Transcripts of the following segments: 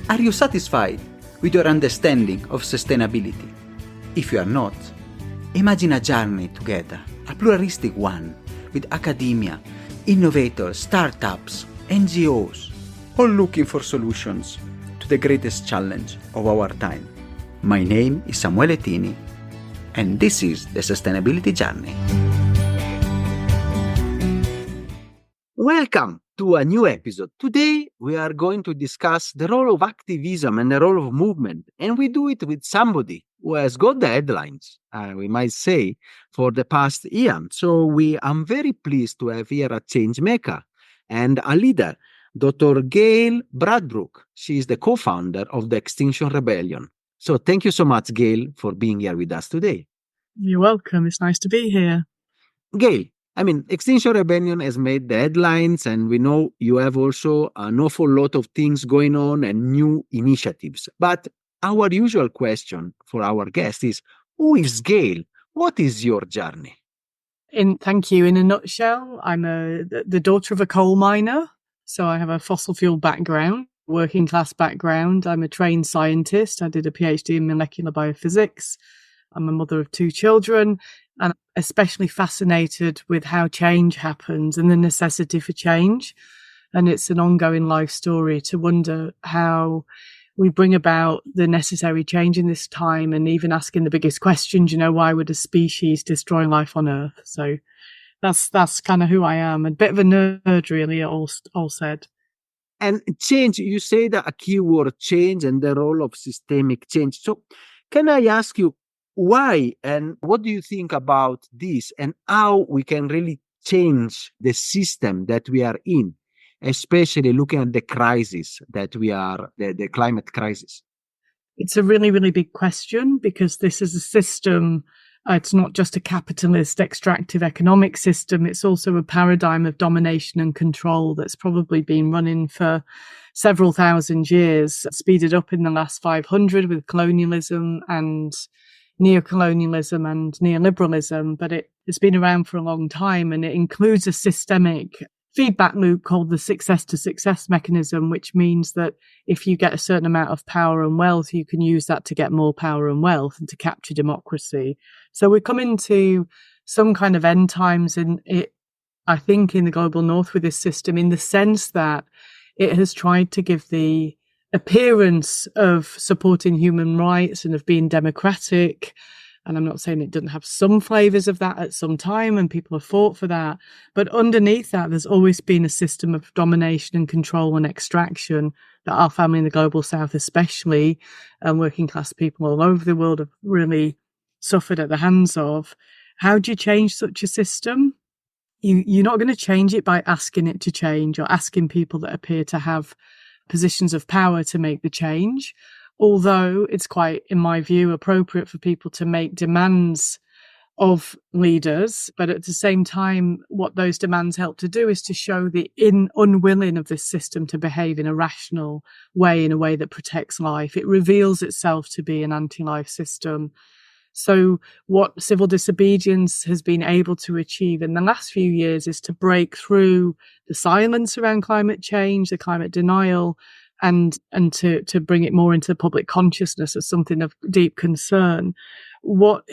Are you satisfied with your understanding of sustainability? If you are not, imagine a journey together, a pluralistic one, with academia, innovators, startups, NGOs, all looking for solutions to the greatest challenge of our time. My name is Samuele Tini, and this is the Sustainability Journey. Welcome to a new episode. Today, we are going to discuss the role of activism and the role of movement, and we do it with somebody who has got the headlines, we might say, for the past year. So I'm very pleased to have here a change maker and a leader, Dr.Gail Bradbrook. She is the co-founder of the Extinction Rebellion. So thank you so much, Gail, for being here with us today. You're welcome. It's nice to be here. Gail, Extinction Rebellion has made the headlines, and we know you have also an awful lot of things going on and new initiatives. But our usual question for our guest is, who is Gail? What is your journey? Thank you. In a nutshell, I'm the daughter of a coal miner. So I have a fossil fuel background, working class background. I'm a trained scientist. I did a PhD in molecular biophysics. I'm a mother of 2 children, and especially fascinated with how change happens and the necessity for change. And it's an ongoing life story to wonder how we bring about the necessary change in this time, and even asking the biggest questions, why would a species destroy life on Earth? So that's kind of who I am. A bit of a nerd, really, all said. And change, you say that a keyword, change, and the role of systemic change. So can I ask you, why and what do you think about this, and how we can really change the system that we are in, especially looking at the crisis that we are, the climate crisis? It's a really, really big question, because this is a system. It's not just a capitalist extractive economic system. It's also a paradigm of domination and control that's probably been running for several thousand years, speeded up in the last 500 with colonialism and neocolonialism and neoliberalism, but it's been around for a long time, and it includes a systemic feedback loop called the success to success mechanism, which means that if you get a certain amount of power and wealth, you can use that to get more power and wealth and to capture democracy. So we're coming to some kind of end times in it, I think, in the global north with this system, in the sense that it has tried to give the appearance of supporting human rights and of being democratic. And I'm not saying it doesn't have some flavors of that at some time, and people have fought for that. But underneath that, there's always been a system of domination and control and extraction that our family in the global south, especially, and working class people all over the world, have really suffered at the hands of. How do you change such a system? You're not going to change it by asking it to change, or asking people that appear to have positions of power to make the change. Although it's quite, in my view, appropriate for people to make demands of leaders. But at the same time, what those demands help to do is to show the unwilling of this system to behave in a rational way, in a way that protects life. It reveals itself to be an anti-life system. So what civil disobedience has been able to achieve in the last few years is to break through the silence around climate change, the climate denial, and to bring it more into public consciousness as something of deep concern. What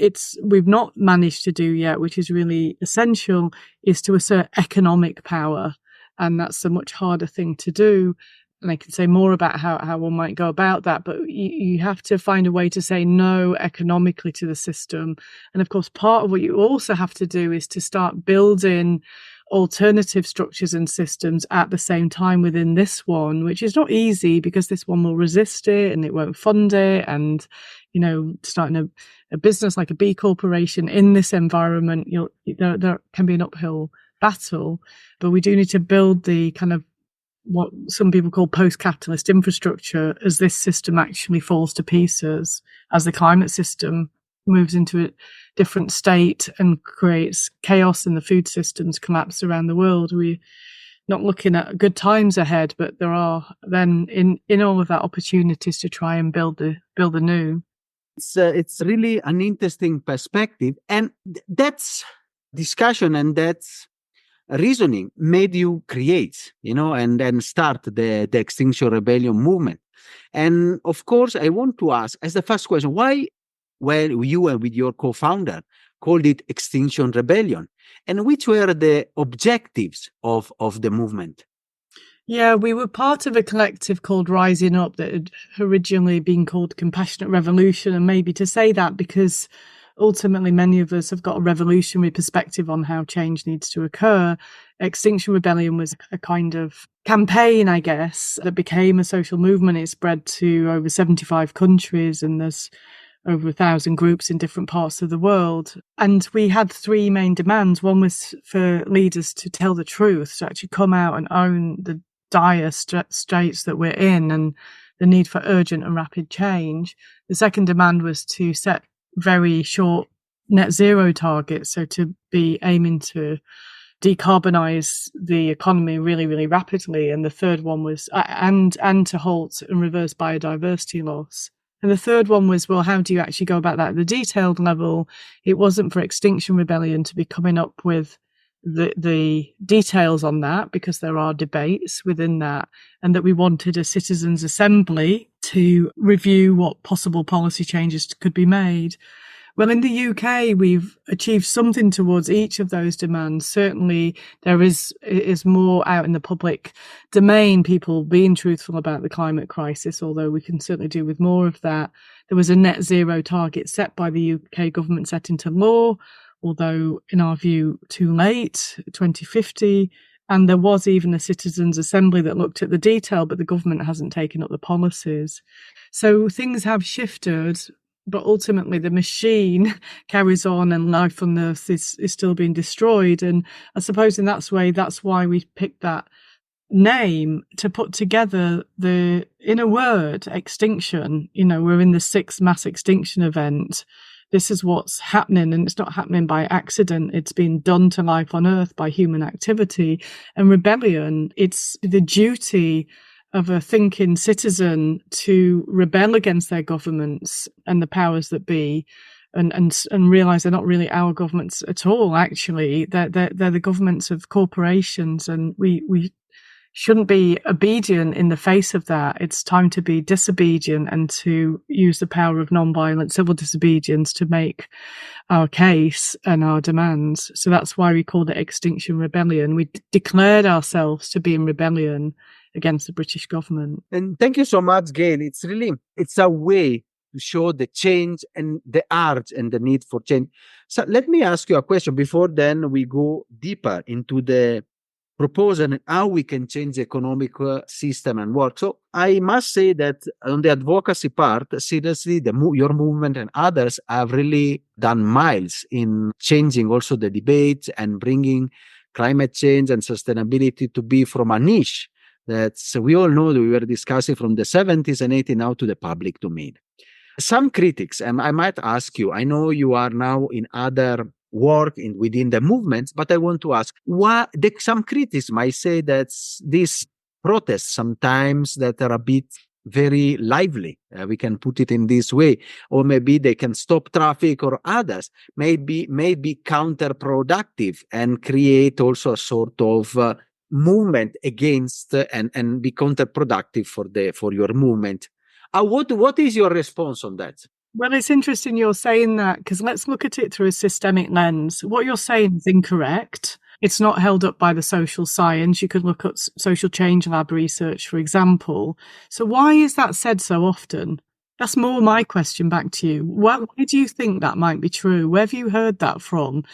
we've not managed to do yet, which is really essential, is to assert economic power. And that's a much harder thing to do. And I can say more about how one might go about that, but you have to find a way to say no economically to the system. And of course, part of what you also have to do is to start building alternative structures and systems at the same time within this one, which is not easy, because this one will resist it and it won't fund it. And, starting a business like a B corporation in this environment, there can be an uphill battle, but we do need to build the kind of what some people call post-capitalist infrastructure as this system actually falls to pieces, as the climate system moves into a different state and creates chaos and the food systems collapse around the world. We're not looking at good times ahead, but there are then in all of that opportunities to try and build anew. It's really an interesting perspective, and that's discussion and that's reasoning made you create, and then start the Extinction Rebellion movement. And of course, I want to ask as the first question, why, when you and with your co-founder called it Extinction Rebellion, and which were the objectives of the movement? Yeah, we were part of a collective called Rising Up that had originally been called Compassionate Revolution. And maybe to say that because ultimately many of us have got a revolutionary perspective on how change needs to occur. Extinction Rebellion was a kind of campaign, I guess, that became a social movement. It spread to over 75 countries, and there's over 1,000 groups in different parts of the world. And we had three main demands. One was for leaders to tell the truth, to actually come out and own the dire straits that we're in and the need for urgent and rapid change. The second demand was to set very short net zero targets, so to be aiming to decarbonize the economy really, really rapidly. And the third one was, and to halt and reverse biodiversity loss. And the third one was, well, how do you actually go about that at the detailed level? It wasn't for Extinction Rebellion to be coming up with the details on that, because there are debates within that, and that we wanted a citizens' assembly to review what possible policy changes could be made. Well, in the UK, we've achieved something towards each of those demands. Certainly, there is more out in the public domain, people being truthful about the climate crisis, although we can certainly do with more of that. There was a net zero target set by the UK government, set into law, although in our view too late, 2050. And there was even a citizens' assembly that looked at the detail, but the government hasn't taken up the policies. So things have shifted, but ultimately the machine carries on and life on Earth is still being destroyed. And I suppose in that way, that's why we picked that name to put together in a word, extinction. You know, we're in the 6th mass extinction event. This is what's happening, and it's not happening by accident. It's been done to life on Earth by human activity. And rebellion, it's the duty of a thinking citizen to rebel against their governments and the powers that be, and realise they're not really our governments at all. Actually, they're the governments of corporations, and we shouldn't be obedient in the face of that. It's time to be disobedient and to use the power of non-violent civil disobedience to make our case and our demands. So that's why we called it Extinction Rebellion. We declared ourselves to be in rebellion against the British government. And thank you so much, Gail. It's a way to show the change and the urge and the need for change. So let me ask you a question before then we go deeper into the proposal and how we can change the economic system and work. So I must say that on the advocacy part, seriously, your movement and others have really done miles in changing also the debate and bringing climate change and sustainability to be from a niche that we all know that we were discussing from the 70s and 80s now to the public domain. Some critics, and I might ask you, I know you are now in other work within the movements, but I want to ask, some critics might say that these protests sometimes that are a bit very lively, we can put it in this way, or maybe they can stop traffic, or others may be counterproductive and create also a sort of movement against and be counterproductive for your movement. What is your response on that? Well, it's interesting you're saying that, because let's look at it through a systemic lens. What you're saying is incorrect. It's not held up by the social science. You could look at social change lab research, for example. So why is that said so often? That's more my question back to you. Why do you think that might be true? Where have you heard that from?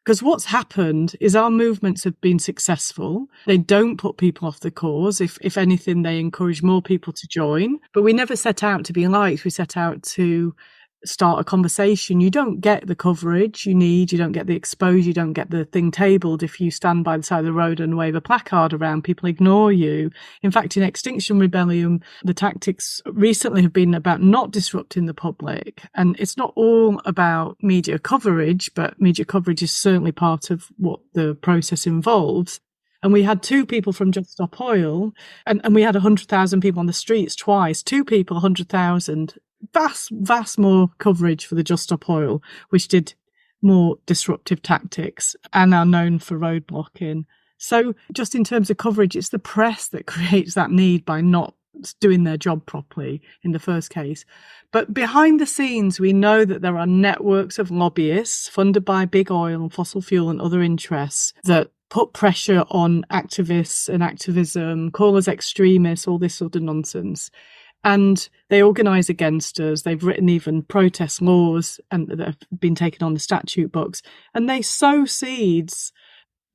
Because what's happened is our movements have been successful. They don't put people off the cause. If anything, they encourage more people to join. But we never set out to be liked. We set out to start a conversation. You don't get the coverage you need. You don't get the exposure. You don't get the thing tabled if you stand by the side of the road and wave a placard around. People ignore you. In fact, in Extinction Rebellion, the tactics recently have been about not disrupting the public. And it's not all about media coverage, but media coverage is certainly part of what the process involves. And we had 2 people from Just Stop Oil, and we had 100,000 people on the streets twice. 2 people, 100,000. Vast more coverage for the Just Stop Oil, which did more disruptive tactics and are known for roadblocking. So just in terms of coverage, it's the press that creates that need by not doing their job properly in the first case. But behind the scenes, we know that there are networks of lobbyists funded by big oil and fossil fuel and other interests that put pressure on activists and activism, call us extremists, all this sort of nonsense. And they organise against us. They've written even protest laws and that have been taken on the statute books. And they sow seeds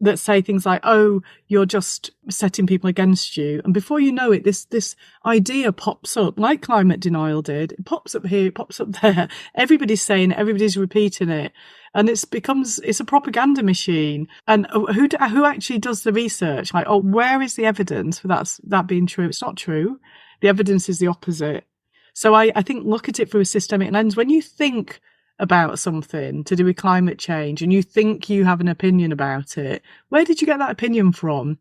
that say things like, oh, you're just setting people against you. And before you know it, this idea pops up, like climate denial did. It pops up here, it pops up there. Everybody's saying it, everybody's repeating it. And it's a propaganda machine. And who actually does the research? Like, oh, where is the evidence for that being true? It's not true. The evidence is the opposite. So I think look at it through a systemic lens. When you think about something to do with climate change and you think you have an opinion about it, where did you get that opinion from?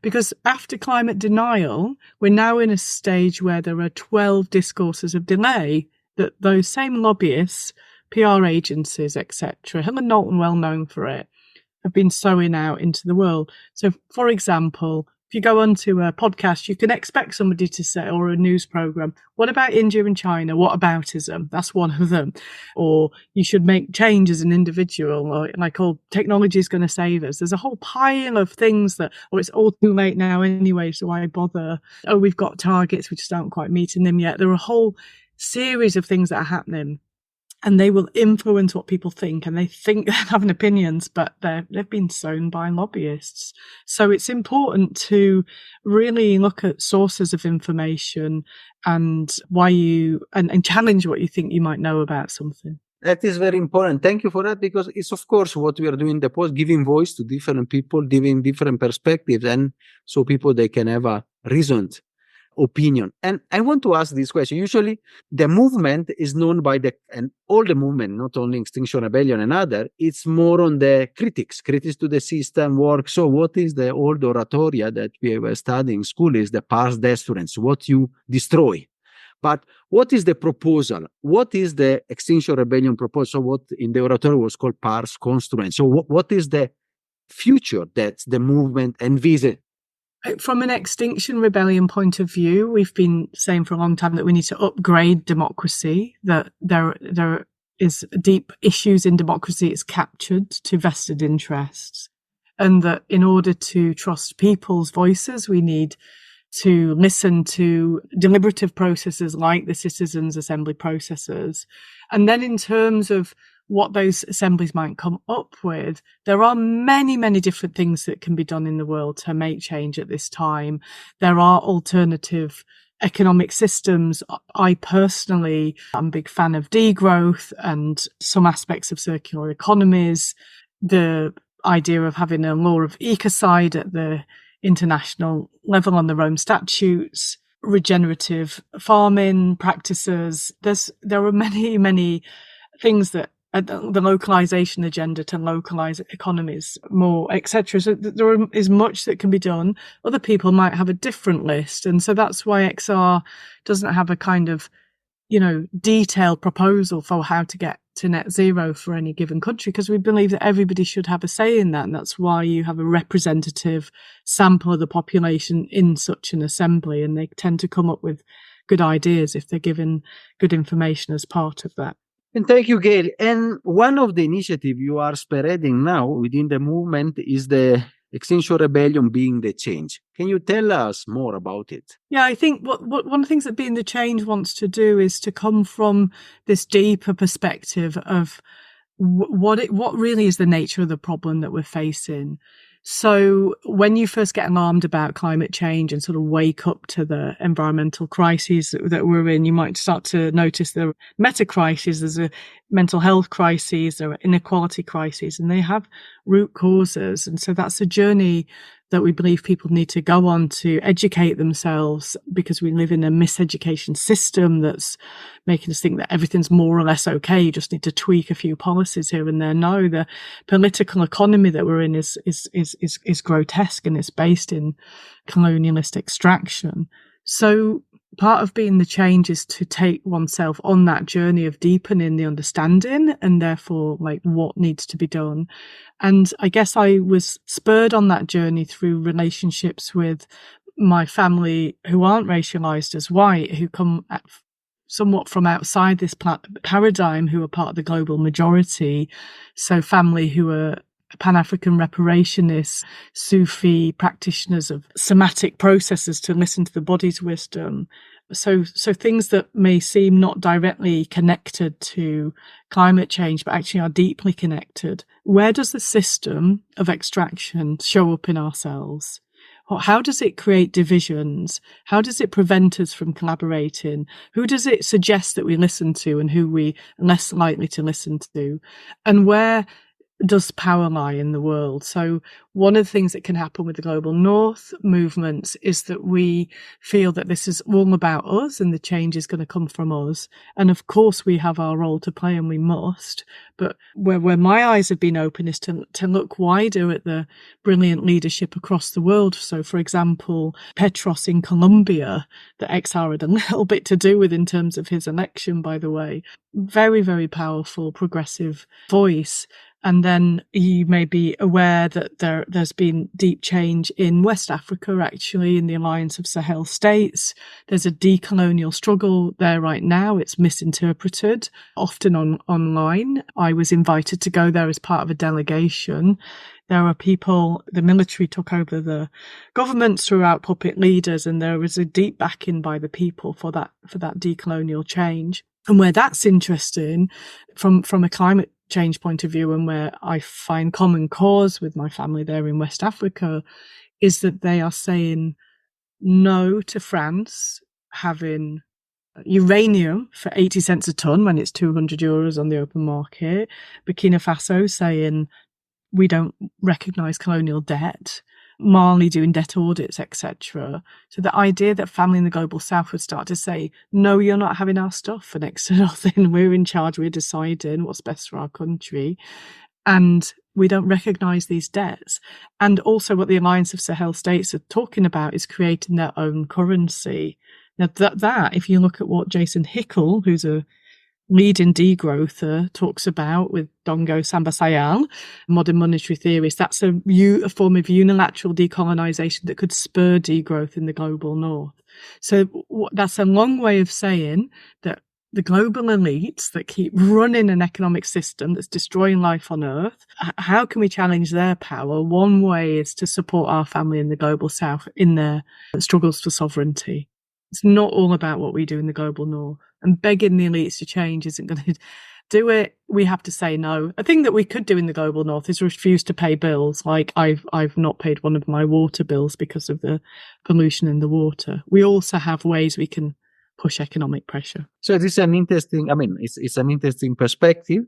Because after climate denial, we're now in a stage where there are 12 discourses of delay that those same lobbyists, PR agencies, etc., Hill and Knowlton, well known for it, have been sowing out into the world. So, for example, if you go onto a podcast, you can expect somebody to say, or a news program, what about India and China? What aboutism? That's one of them. Or you should make change as an individual, or like, oh, technology is going to save us. There's a whole pile of things that, or it's all too late now anyway, so why bother? Oh, we've got targets, we just aren't quite meeting them yet. There are a whole series of things that are happening. And they will influence what people think, and they think they're having opinions, but they've been sown by lobbyists. So it's important to really look at sources of information and and challenge what you think you might know about something. That is very important. Thank you for that, because it's, of course, what we are doing in the post, giving voice to different people, giving different perspectives, and so people, they can have a reasoned opinion. And I want to ask this question. Usually the movement is known by and all the movement, not only Extinction Rebellion and other, it's more on the critics to the system work. So what is the old oratoria that we were studying in school is the pars destruens, what you destroy. But what is the proposal? What is the Extinction Rebellion proposal? What in the oratory was called pars construens. So what is the future that the movement envisages? From an Extinction Rebellion point of view, we've been saying for a long time that we need to upgrade democracy, that there is deep issues in democracy, it's captured to vested interests, and that in order to trust people's voices, we need to listen to deliberative processes like the citizens' assembly processes. And then in terms of what those assemblies might come up with, there are many, many different things that can be done in the world to make change at this time. There are alternative economic systems. I personally am a big fan of degrowth and some aspects of circular economies. The idea of having a law of ecocide at the international level on the Rome statutes, regenerative farming practices. There are many, many things that the localization agenda to localize economies more, etc. So there is much that can be done. Other people might have a different list. And so that's why XR doesn't have a kind of, detailed proposal for how to get to net zero for any given country, because we believe that everybody should have a say in that. And that's why you have a representative sample of the population in such an assembly. And they tend to come up with good ideas if they're given good information as part of that. And thank you, Gail. And one of the initiatives you are spearheading now within the movement is the Extinction Rebellion being the change. Can you tell us more about it? Yeah, I think what one of the things that Being the Change wants to do is to come from this deeper perspective of what really is the nature of the problem that we're facing. So when you first get alarmed about climate change and sort of wake up to the environmental crises that we're in, you might start to notice there are meta crises, there's a mental health crises, there are inequality crises, and they have root causes. And so that's a journey that we believe people need to go on to educate themselves, because we live in a miseducation system that's making us think that everything's more or less okay. You just need to tweak a few policies here and there. No, the political economy that we're in is grotesque, and it's based in colonialist extraction. So part of Being the Change is to take oneself on that journey of deepening the understanding and therefore like what needs to be done. And I guess I was spurred on that journey through relationships with my family who aren't racialized as white, who come somewhat from outside this paradigm, who are part of the global majority. So family who are Pan-African reparationists, Sufi practitioners of somatic processes to listen to the body's wisdom. So things that may seem not directly connected to climate change, but actually are deeply connected. Where does the system of extraction show up in ourselves? How does it create divisions? How does it prevent us from collaborating? Who does it suggest that we listen to and who we are less likely to listen to? And where does power lie in the world? So one of the things that can happen with the Global North movements is that we feel that this is all about us and the change is going to come from us. And of course we have our role to play and we must. But where my eyes have been open is to look wider at the brilliant leadership across the world. So for example, Petros in Colombia, that XR had a little bit to do with in terms of his election, by the way. Very, very powerful, progressive voice. And then you may be aware that there's been deep change in West Africa, actually, in the Alliance of Sahel States. There's a decolonial struggle there right now. It's misinterpreted, often online. I was invited to go there as part of a delegation. There are people, the military took over the governments throughout puppet leaders, and there was a deep backing by the people for that decolonial change. And where that's interesting from a climate change point of view, and where I find common cause with my family there in West Africa, is that they are saying no to France having uranium for 80 cents a ton when it's 200 euros on the open market. Burkina Faso saying we don't recognise colonial debt. Mali doing debt audits, etc. So the idea that family in the global south would start to say, no, you're not having our stuff for next to nothing. We're in charge. We're deciding what's best for our country. And we don't recognise these debts. And also what the Alliance of Sahel States are talking about is creating their own currency. Now that if you look at what Jason Hickel, who's a leading degrowther, talks about with Dongo Samba Sayal, modern monetary theorist, that's a form of unilateral decolonisation that could spur degrowth in the global north. So that's a long way of saying that the global elites that keep running an economic system that's destroying life on earth, how can we challenge their power? One way is to support our family in the global south in their struggles for sovereignty. It's not all about what we do in the global north. And begging the elites to change isn't going to do it. We have to say no. A thing that we could do in the global north is refuse to pay bills. Like I've not paid one of my water bills because of the pollution in the water. We also have ways we can push economic pressure. So it is an interesting, it's an interesting perspective.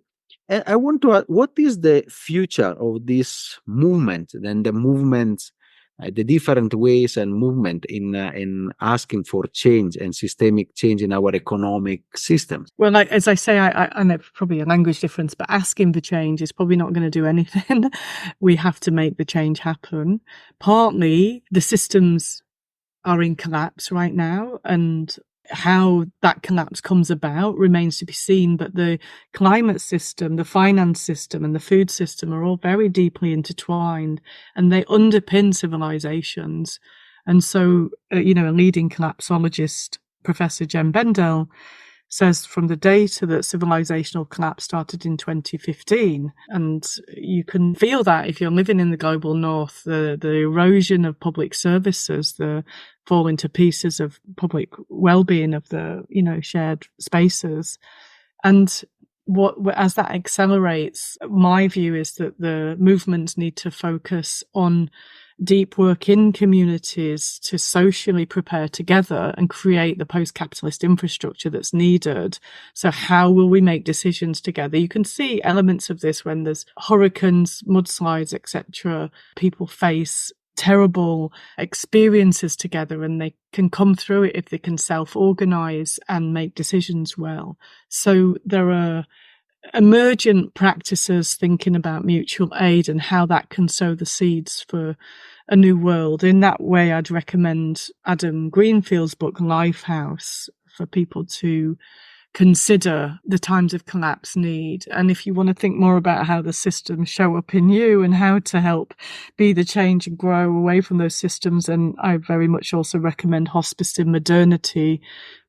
And I want to ask, what is the future of this movement and the movement, the different ways and movement in asking for change and systemic change in our economic systems? Well, as I say, I know probably a language difference, but asking for change is probably not going to do anything. We have to make the change happen. Partly, the systems are in collapse right now, and how that collapse comes about remains to be seen. But the climate system, the finance system, and the food system are all very deeply intertwined, and they underpin civilizations. And so, a leading collapsologist, Professor Jem Bendell, says from the data that civilizational collapse started in 2015. And you can feel that if you're living in the global north, the erosion of public services, the falling to pieces of public well-being of the, shared spaces. And as that accelerates, my view is that the movements need to focus on deep work in communities to socially prepare together and create the post-capitalist infrastructure that's needed. So how will we make decisions together? You can see elements of this when there's hurricanes, mudslides, etc. People face terrible experiences together, and they can come through it if they can self-organize and make decisions well. So there are emergent practices thinking about mutual aid and how that can sow the seeds for a new world. In that way, I'd recommend Adam Greenfield's book, Lifehouse, for people to consider the times of collapse need. And if you want to think more about how the systems show up in you and how to help be the change and grow away from those systems, then I very much also recommend Hospice in Modernity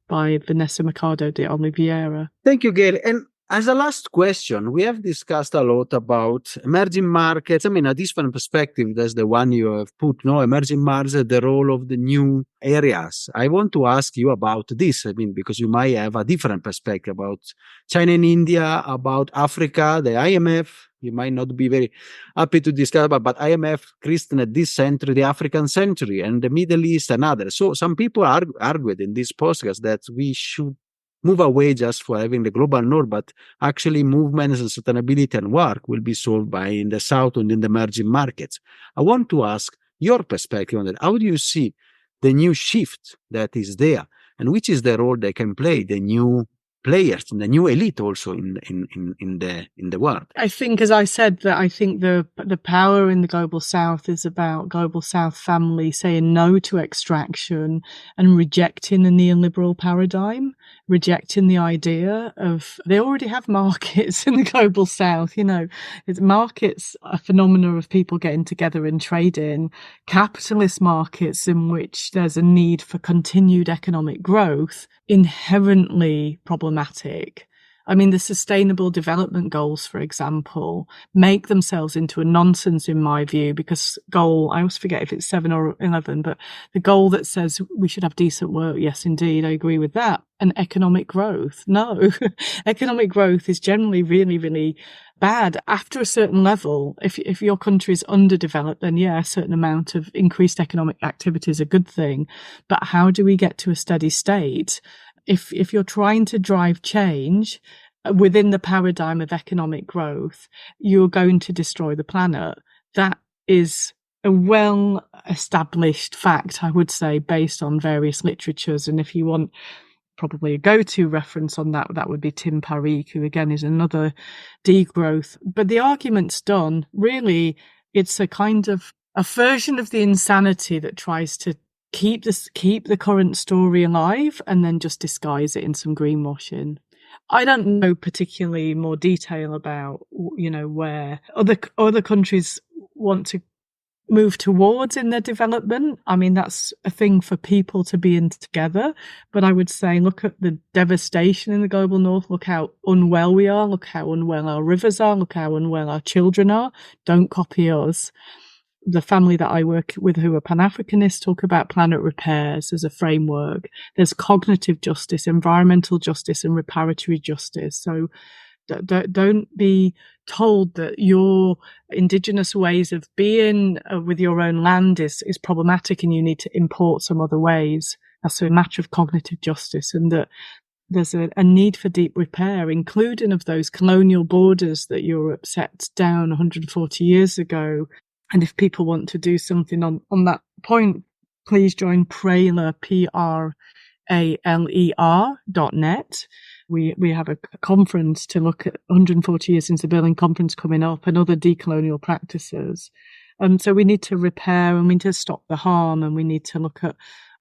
by Vanessa Mercado de Oliveira. Thank you, Gail. And as a last question, we have discussed a lot about emerging markets. I mean, a different perspective. That's the one you have put, no? Emerging markets, the role of the new areas. I want to ask you about this. I mean, because you might have a different perspective about China and India, about Africa, the IMF. You might not be very happy to discuss about, but IMF christened this century the African century and the Middle East and others. So some people argued in this podcast that we should move away just for having the global north, but actually movements and sustainability and work will be solved by in the South and in the emerging markets. I want to ask your perspective on that. How do you see the new shift that is there, and which is the role they can play, the new players and the new elite also in the world? I think, as I said, that I think the power in the global South is about global South family saying no to extraction and rejecting the neoliberal paradigm, rejecting the idea of they already have markets in the global South. You know, it's markets, a phenomena of people getting together and trading, capitalist markets in which there's a need for continued economic growth, inherently problematic. I mean, the Sustainable Development Goals, for example, make themselves into a nonsense in my view, because I always forget if it's 7 or 11, but the goal that says we should have decent work, yes, indeed, I agree with that. And economic growth, no. Economic growth is generally really, really bad. After a certain level, if your country is underdeveloped, then yeah, a certain amount of increased economic activity is a good thing. But how do we get to a steady state? If you're trying to drive change within the paradigm of economic growth, you're going to destroy the planet. That is a well-established fact, I would say, based on various literatures. And if you want probably a go-to reference on that, that would be Tim Parrique, who again is another degrowth. But the argument's done. Really, it's a kind of a version of the insanity that tries to keep the current story alive and then just disguise it in some greenwashing. I don't know particularly more detail about, you know, where other countries want to move towards in their development. I mean, that's a thing for people to be in together. But I would say, look at the devastation in the global north. Look how unwell we are. Look how unwell our rivers are. Look how unwell our children are. Don't copy us. The family that I work with who are Pan-Africanists talk about planet repairs as a framework. There's cognitive justice, environmental justice, and reparatory justice. So don't be told that your indigenous ways of being with your own land is problematic and you need to import some other ways. That's a matter of cognitive justice, and that there's a need for deep repair, including of those colonial borders that Europe set down 140 years ago. And if people want to do something on that point, please join Praler, PRALER.net. We have a conference to look at 140 years since the Berlin Conference coming up and other decolonial practices. So we need to repair and we need to stop the harm, and we need to look at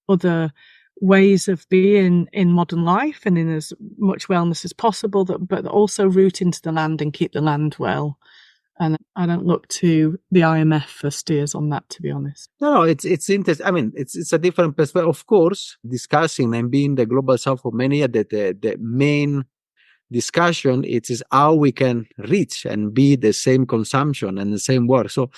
other ways of being in modern life and in as much wellness as possible, but also root into the land and keep the land well. And I don't look to the IMF for steers on that, to be honest. No, it's interesting. I mean, it's a different perspective. Of course, discussing and being the global south for many years, the main discussion is how we can reach and be the same consumption and the same work. So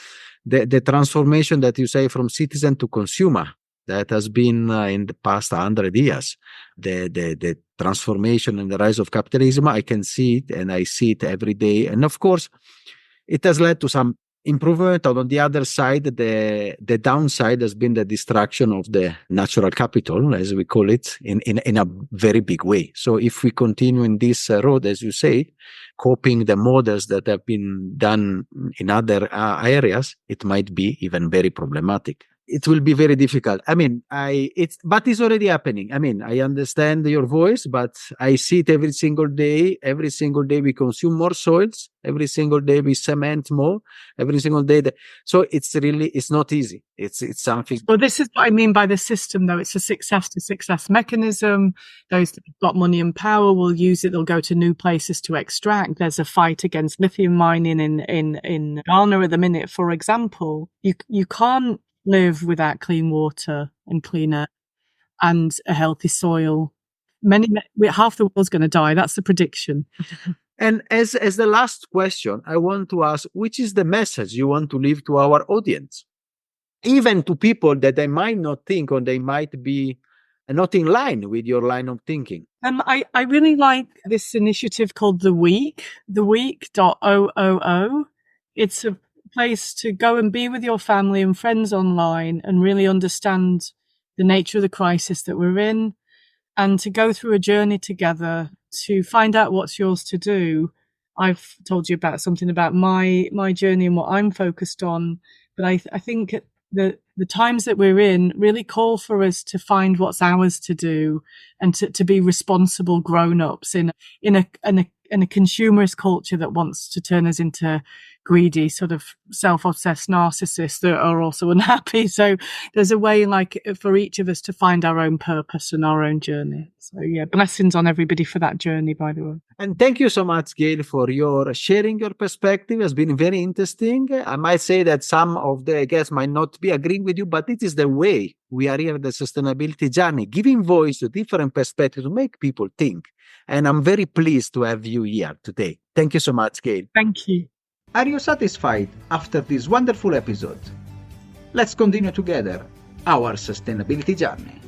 the transformation that you say from citizen to consumer, that has been in the past 100 years, the transformation and the rise of capitalism, I can see it and I see it every day. And of course, it has led to some improvement. On the other side, the downside has been the destruction of the natural capital, as we call it, in a very big way. So if we continue in this road, as you say, copying the models that have been done in other areas, it might be even very problematic. it will be very difficult. I mean, but it's already happening. I mean, I understand your voice, but I see it every single day. Every single day we consume more soils. Every single day we cement more. Every single day. So it's not easy. It's something. Well, this is what I mean by the system, though. It's a success to success mechanism. Those that have got money and power will use it. They'll go to new places to extract. There's a fight against lithium mining in Ghana at the minute, for example. You can't live without clean water and clean air and a healthy soil. Half the world's going to die. That's the prediction. And as the last question, I want to ask, which is the message you want to leave to our audience? Even to people that they might not think, or they might be not in line with your line of thinking. I really like this initiative called The Week.oo. It's a place to go and be with your family and friends online and really understand the nature of the crisis that we're in, and to go through a journey together to find out what's yours to do. I've told you about something about my journey and what I'm focused on, but I think the times that we're in really call for us to find what's ours to do, and to be responsible grown-ups in a consumerist culture that wants to turn us into greedy, sort of self-obsessed narcissists that are also unhappy. So there's a way, like, for each of us to find our own purpose and our own journey. So yeah, blessings on everybody for that journey, by the way. And thank you so much, Gail, for your sharing your perspective. It's been very interesting. I might say that some of the guests might not be agreeing with you, but it is the way we are here at the sustainability journey, giving voice to different perspectives to make people think. And I'm very pleased to have you here today. Thank you so much, Gail. Thank you. Are you satisfied after this wonderful episode? Let's continue together our sustainability journey.